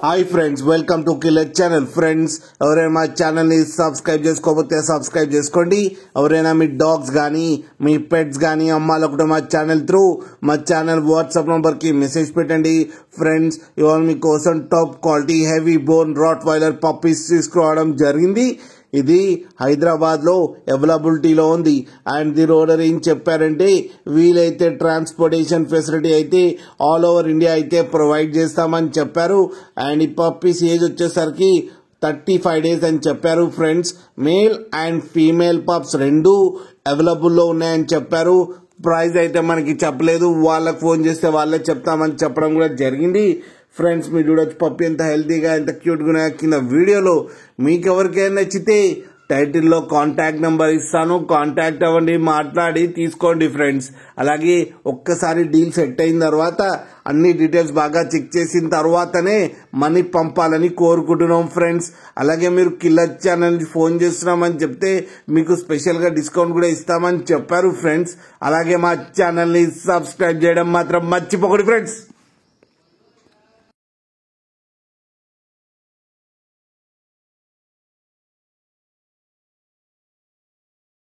Hi friends, welcome to killer channel. Friends, ఎవరైనా మా ఛానల్ని సబ్స్క్రైబ్ చేసుకోకపోతే సబ్స్క్రైబ్ చేసుకోండి. ఎవరైనా మీ డాగ్స్ కానీ మీ పెట్స్ కానీ అమ్మాలనుకుంటే మా ఛానల్ త్రూ మా ఛానల్ వాట్సాప్ నంబర్కి మెసేజ్ పెట్టండి. ఫ్రెండ్స్, ఇవాళ మీకోసం top quality heavy bone rottweiler puppies తీసుకురావడం జరిగింది. ఇది హైదరాబాద్లో అవైలబిలిటీలో ఉంది. అండ్ ది ఓనర్ ఏం చెప్పారంటే, వీలైతే ట్రాన్స్పోర్టేషన్ ఫెసిలిటీ అయితే ఆల్ ఓవర్ ఇండియా అయితే ప్రొవైడ్ చేస్తామని చెప్పారు. అండ్ ఈ పప్పీస్ ఏజ్ వచ్చేసరికి 35 days అని చెప్పారు. Friends, male and female pups రెండు అవైలబుల్లో ఉన్నాయని చెప్పారు. ప్రైస్ అయితే మనకి చెప్పలేదు, వాళ్ళకి ఫోన్ చేస్తే వాళ్ళే చెప్తామని చెప్పడం కూడా జరిగింది. ఫ్రెండ్స్, మీరు చూడొచ్చు పప్పి ఎంత హెల్తీగా ఎంత క్యూట్గా ఉన్నాయో కింద వీడియోలో. మీకు ఎవరికైనా నచ్చితే టైటిల్లో కాంటాక్ట్ నెంబర్ ఇస్తాను, కాంటాక్ట్ అవ్వండి, మాట్లాడి తీసుకోండి ఫ్రెండ్స్. అలాగే ఒక్కసారి డీల్ సెట్ అయిన తర్వాత అన్ని డీటెయిల్స్ బాగా చెక్ చేసిన తర్వాతనే మనీ పంపాలని కోరుకుంటున్నాం ఫ్రెండ్స్. అలాగే మీరు కిల్లర్ ఛానల్ ఫోన్ చేస్తున్నామని చెప్తే మీకు స్పెషల్గా డిస్కౌంట్ కూడా ఇస్తామని చెప్పారు ఫ్రెండ్స్. అలాగే మా ఛానల్ని సబ్స్క్రైబ్ చేయడం మాత్రం మర్చిపోకండి ఫ్రెండ్స్.